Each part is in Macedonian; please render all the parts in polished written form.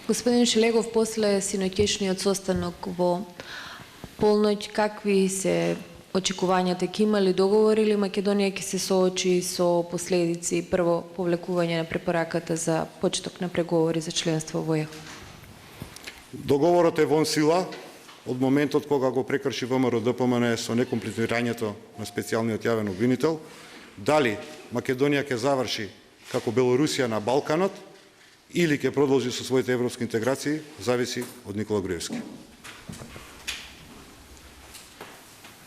Господин Шелегов, после синоќешниот состанок во полноќ, какви се очекувањата? Ќе има ли договори или Македонија ќе се соочи со последици, прво повлекување на препораката за почеток на преговори за членство во ЕУ? Договорот е вон сила од моментот кога го прекрши ВМРО-ДПМН со некомплетирањето на специјалниот јавен обвинител. Дали Македонија ќе заврши како Белорусија на Балканот или ќе продолжи со своите европски интеграции, зависи од Никола Груевски.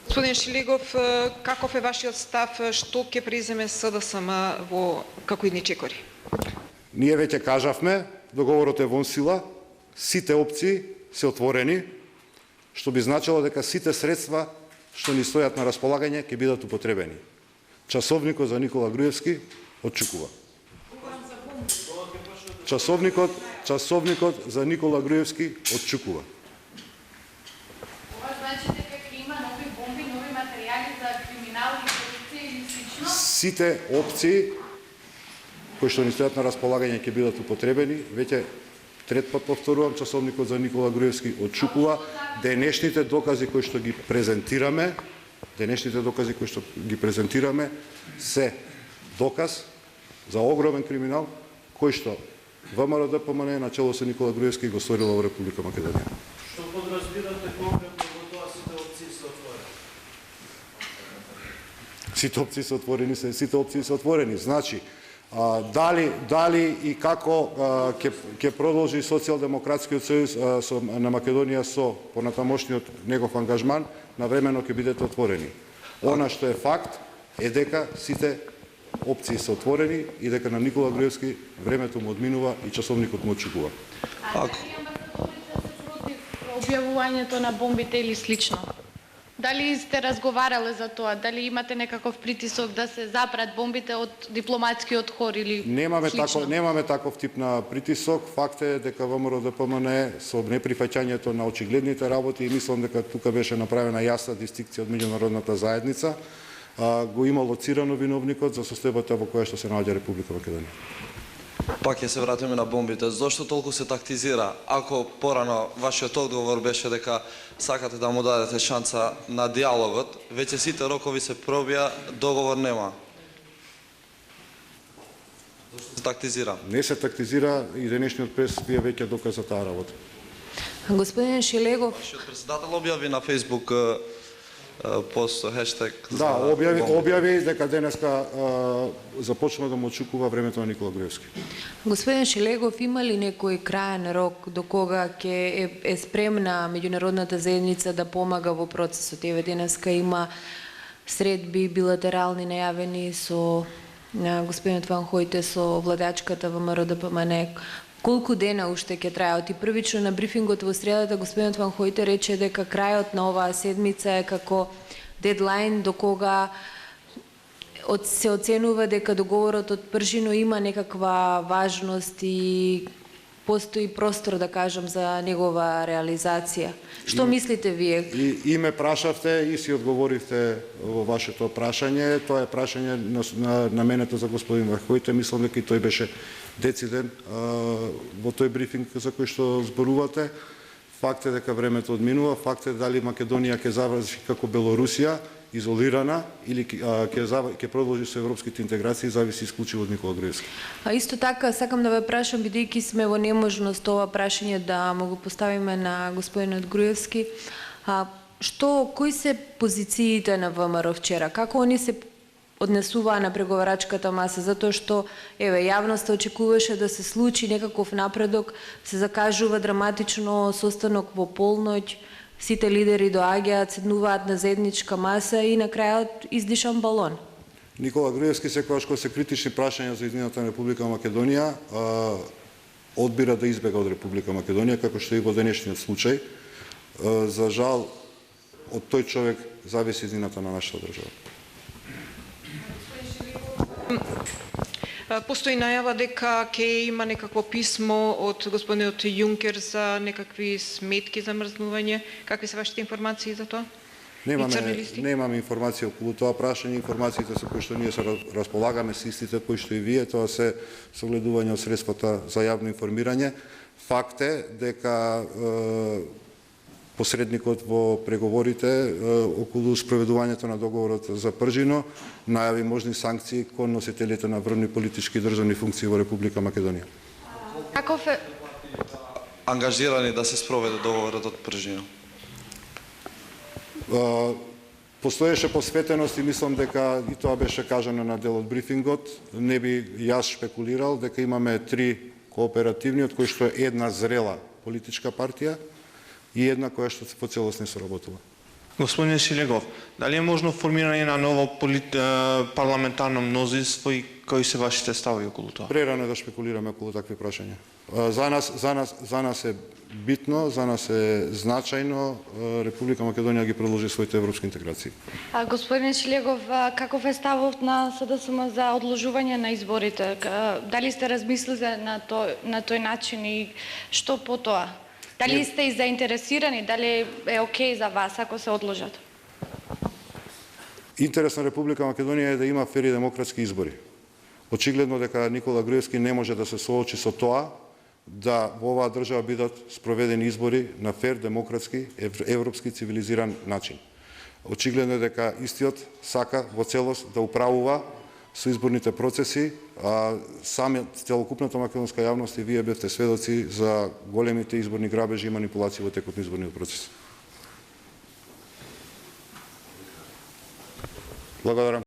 Господин Шелегов, каков е вашиот став, што ќе преземе СДСМ во како идни чекори? Ние веќе кажавме, договорот е вон сила, сите опции се отворени, што би значило дека сите средства што ни стојат на располагање ќе бидат употребени. Часовникот за Никола Груевски отчукува. Часовникот за Никола Груевски отчукува. Ова значи дека ќе има нови бомби, нови материјали за криминал и корупција или слично? Сите опции кои што ни стојат на располагање ќе бидат употребени. Веќе трет пат повторувам, часовникот за Никола Груевски отчукува. Денешните докази кои што ги презентираме, се доказ за огромен криминал кој што ВМРО-ДПМН начело со Никола Груевски го сторила во Република Македонија. Што подразбирате конкретно во тоа сите опции се отворени? Сите опции се отворени. Значи, дали и како ќе продолжи Социјалдемократскиот сојуз на Македонија со понатамошниот негов ангажман, навремено ќе бидете отворени. Она што е факт е дека сите опции се отворени и дека на Никола Груевски времето му одминува и часовникот му отчукува. А дали амбасадорите се против објавувањето на бомбите или слично? Дали сте разговарале за тоа? Дали имате некаков притисок да се запрат бомбите од дипломатскиот хор или слично? Немаме таков тип на притисок. Факт е дека ВМРО-ДПМН со неприфаќањето на очигледните работи, и мислам дека тука беше направена јасна дистинкција од меѓународната заедница, го има лоцирано виновникот за состојбата во која што се наоѓа Република Македонија. Пак ќе се вратиме на бомбите. Зошто толку се тактизира? Ако порано вашиот одговор беше дека сакате да му дадете шанса на диалогот, веќе сите рокови се пробија, договор нема. Зошто се тактизира? Не се тактизира и денешниот прес вие веќе доказа таа работа. Господин Шелегов, Вашиот председател објави на Facebook пост хештег. Да, објави дека денеска започна да му очукува времето на Никола Груевски. господин Шелегов, има ли некој краен рок до кога ќе е спремна меѓународната заедница да помага во процесот? Еве денеска има средби билатерални најавени со господинот Ван Хојте со владачката ВМРО-ДПМН. Колку дена уште ќе трајат? И првично на брифингот во средата господинот Ван Хојте рече дека крајот на оваа седмица е како дедлайн до кога се оценува дека договорот од пржино има некаква важност и постои простор, да кажам, за негова реализација. Што мислите вие? И ме прашавте и си одговоривте во вашето прашање. Тоа е прашање наменето за господин Ван Хојте. Мислам дека и тој беше дециден во тој брифинг за кој што зборувате. Факт е дека времето одминува. Факт е дали Македонија ќе заврши како Белорусија, изолирана, или ќе продолжи со европските интеграции, зависи исклучиво од Никола Груевски. А исто така, сакам да ве прашам, бидејќи сме во неможност ова прашање да му го поставиме на господинот Груевски, кои се позициите на ВМРО вчера? Како они се однесуваа на преговарачката маса, затоа што јавноста очекуваше да се случи некаков напредок, се закажува драматично состанок во полноќ, сите лидери доаѓаат, седнуваат на заедничка маса и на крајот издишан балон. Никола Груевски секогаш кога се критични прашања за иднината на Република Македонија, одбира да избега од Република Македонија, како што и во денешниот случај. За жал, од тој човек зависи иднината на нашата држава. Постои најава дека ќе има некакво писмо од господинот Јункер за некакви сметки за мрзнување. Какви се вашите информации за тоа? црни листи? Немаме информација околу тоа прашање, информациите со кои што ние се располагаме се истите кои што и вие, тоа се согледување од средствата за јавно информирање. Факт е дека посредникот во преговорите околу спроведувањето на договорот за Пржино најави можни санкции кон носителите на врвни политички и државни функции во Република Македонија. Каков е Ангажирани да се спроведе договорот од Пржино. Постоеше посветеност и мислам дека и тоа беше кажано на дел од брифингот. Не би јас шпекулирал дека имаме 3 кооперативни, од кои што е една зрела политичка партија и една која што по целост не соработува. Господин Шилегов, дали е можно формирање на ново парламентарно мнозинство и кои се вашите ставови околу тоа? Прерано е да шпекулираме околу такви прашања. За нас е битно, за нас е значајно Република Македонија ги продолжи своите европски интеграции. Господин Шилегов, каков е ставот на СДСМ за одложување на изборите? Дали сте размислили на тој начин и што по тоа? Дали сте и заинтересирани, дали е окей за вас ако се одложат? Интерес на Република Македонија е да има фери демократски избори. Очигледно дека Никола Груевски не може да се соочи со тоа да во оваа држава бидат спроведени избори на фер, демократски, европски, цивилизиран начин. Очигледно е дека истиот сака во целост да управува со изборните процеси, а целокупната македонска јавност и вие бевте сведоци за големите изборни грабежи и манипулации во текот на изборниот процес. Благодарам.